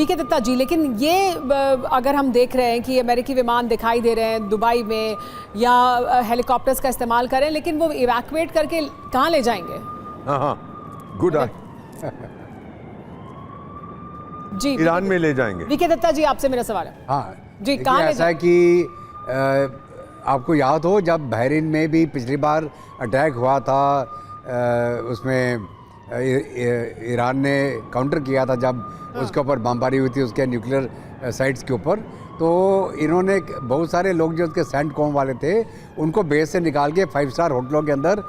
VK Dutta जी, लेकिन ये अगर हम देख रहे हैं कि अमेरिकी विमान दिखाई दे रहे हैं दुबई में या हेलीकॉप्टर्स का इस्तेमाल करें, लेकिन वो इवैक्यूएट करके कहाँ ले जाएंगे? हाँ, गुड आई। जी, ईरान में ले जाएंगे। वीके दत्ता जी, आपसे मेरा सवाल है। हाँ जी, कहाँ ऐसा है कि आपको याद हो जब बहरीन में भी पिछली बार अटैक हुआ था, उसमें ईरान ने काउंटर किया था जब उसके ऊपर बमबारी हुई थी उसके न्यूक्लियर साइट्स के ऊपर, तो इन्होंने बहुत सारे लोग जो उसके सेंटकॉम वाले थे उनको बेस से निकाल के 5 स्टार होटलों के अंदर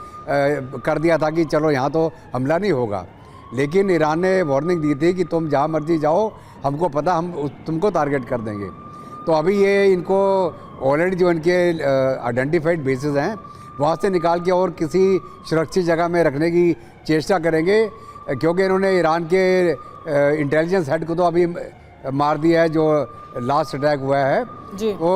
कर दिया था कि चलो यहाँ तो हमला नहीं होगा। लेकिन ईरान ने वार्निंग दी थी कि तुम जहाँ मर्जी जाओ, हमको पता, हम तुमको टारगेट कर देंगे। तो अभी ये इनको ऑलरेडी जो इनके आइडेंटिफाइड बेसिस हैं वहाँ से निकाल के और किसी सुरक्षित जगह में रखने की चेष्टा करेंगे, क्योंकि इन्होंने ईरान के इंटेलिजेंस हेड को तो अभी मार दिया है जो लास्ट अटैक हुआ है जी। वो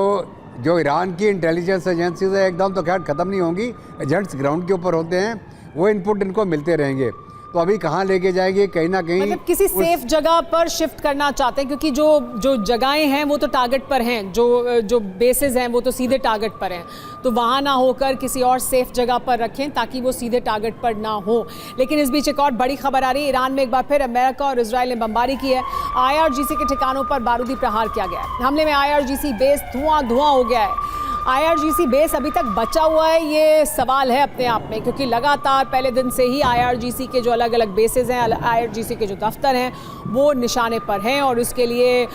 जो ईरान की इंटेलिजेंस एजेंसीज है एकदम तो खैर ख़त्म नहीं होंगी, एजेंट्स ग्राउंड के ऊपर होते हैं, वो इनपुट इनको मिलते रहेंगे। तो अभी कहाँ लेके जाएंगे, कहीं ना कहीं मतलब किसी सेफ जगह पर शिफ्ट करना चाहते हैं, क्योंकि जो जगहें हैं वो तो टारगेट पर हैं, जो बेसेस हैं वो तो सीधे टारगेट पर हैं, तो वहाँ ना होकर किसी और सेफ जगह पर रखें ताकि वो सीधे टारगेट पर ना हो। लेकिन इस बीच एक और बड़ी खबर आ रही है, ईरान में एक बार फिर अमेरिका और इजराइल ने बमबारी की है। IRGC के ठिकानों पर बारूदी प्रहार किया गया है। हमले में IRGC बेस धुआं हो गया है। IRGC बेस अभी तक बचा हुआ है, ये सवाल है अपने आप में, क्योंकि लगातार पहले दिन से ही IRGC के जो अलग अलग बेसेस हैं, IRGC के जो दफ्तर हैं वो निशाने पर हैं और उसके लिए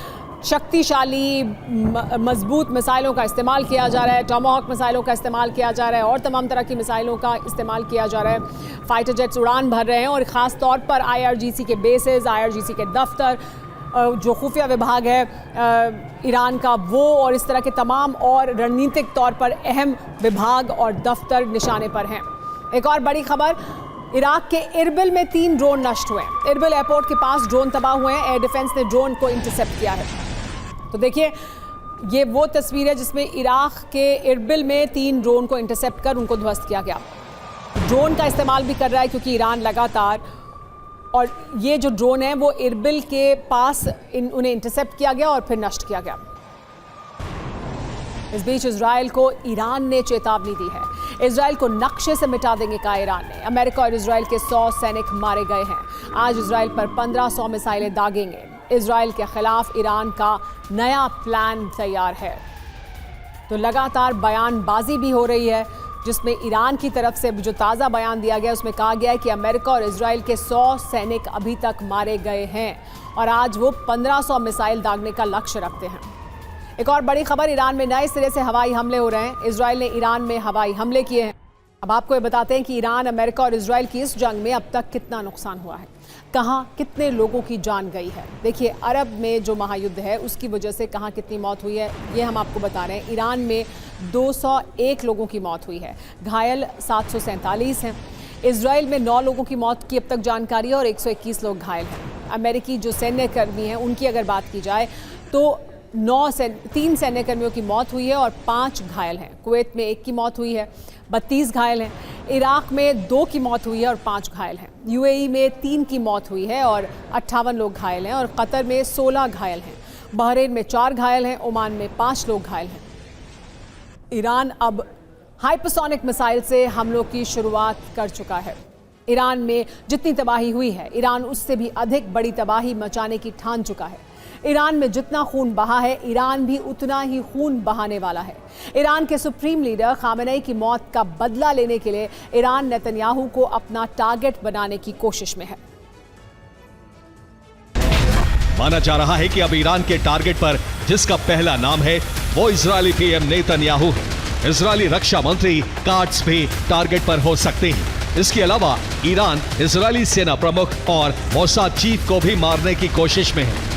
शक्तिशाली मजबूत मिसाइलों का इस्तेमाल किया जा रहा है, टॉमाहॉक मिसाइलों का इस्तेमाल किया जा रहा है और तमाम तरह की मिसाइलों का इस्तेमाल किया जा रहा है। फाइटर जेट्स उड़ान भर रहे हैं और ख़ास तौर पर IRGC के बेसेस, IRGC के दफ्तर, जो खुफिया विभाग है ईरान का, वो और इस तरह के तमाम और रणनीतिक तौर पर अहम विभाग और दफ्तर निशाने पर हैं। एक और बड़ी खबर, इराक के इरबिल में 3 ड्रोन नष्ट हुए। इरबिल एयरपोर्ट के पास ड्रोन तबाह हुए हैं। एयर डिफेंस ने ड्रोन को इंटरसेप्ट किया है। तो देखिए, ये वो तस्वीर है जिसमें इराक के इरबिल में 3 ड्रोन को इंटरसेप्ट कर उनको ध्वस्त किया गया। ड्रोन का इस्तेमाल भी कर रहा है क्योंकि ईरान लगातार, और ये जो ड्रोन है वो इरबिल के पास उन्हें इंटरसेप्ट किया गया और फिर नष्ट किया गया। इस बीच इजराइल को ईरान ने चेतावनी दी है। इजराइल को नक्शे से मिटा देंगे कहा ईरान ने। अमेरिका और इजराइल के 100 सैनिक मारे गए हैं। आज इजराइल पर 1500 मिसाइलें दागेंगे। इजराइल के खिलाफ ईरान का नया प्लान तैयार है। तो लगातार बयानबाजी भी हो रही है, जिसमें ईरान की तरफ से जो ताज़ा बयान दिया गया उसमें कहा गया है कि अमेरिका और इजराइल के 100 सैनिक अभी तक मारे गए हैं और आज वो 1500 मिसाइल दागने का लक्ष्य रखते हैं। एक और बड़ी खबर, ईरान में नए सिरे से हवाई हमले हो रहे हैं। इजराइल ने ईरान में हवाई हमले किए हैं। अब आपको ये बताते हैं कि ईरान, अमेरिका और इजराइल की इस जंग में अब तक कितना नुकसान हुआ है, कहाँ कितने लोगों की जान गई है। देखिए, अरब में जो महायुद्ध है उसकी वजह से कहाँ कितनी मौत हुई है ये हम आपको बता रहे हैं। ईरान में 201 लोगों की मौत हुई है, घायल 747 हैं। इजराइल में 9 लोगों की मौत की अब तक जानकारी है और 121 लोग घायल हैं। अमेरिकी जो सैन्यकर्मी हैं उनकी अगर बात की जाए तो 3 सैन्यकर्मियों की मौत हुई है और 5 घायल हैं। कुवैत में 1 की मौत हुई है, 32 घायल हैं। इराक में 2 की मौत हुई है और 5 घायल हैं। UAE में 3 की मौत हुई है और 58 लोग घायल हैं और कतर में 16 घायल हैं। बहरीन में 4 घायल हैं, ओमान में 5 लोग घायल हैं। ईरान अब हाइपरसोनिक मिसाइल से हमलों की शुरुआत कर चुका है। ईरान में जितनी तबाही हुई है, ईरान उससे भी अधिक बड़ी तबाही मचाने की ठान चुका है। ईरान में जितना खून बहा है, ईरान भी उतना ही खून बहाने वाला है। ईरान के सुप्रीम लीडर खामेनेई की मौत का बदला लेने के लिए ईरान नेतन्याहू को अपना टारगेट बनाने की कोशिश में है। माना जा रहा है कि अब ईरान के टारगेट पर जिसका पहला नाम है वो इजरायली पीएम नेतन्याहू है। इजरायली रक्षा मंत्री काट्स भी टारगेट पर हो सकते हैं। इसके अलावा ईरान इजरायली सेना प्रमुख और मोसाद चीफ को भी मारने की कोशिश में है।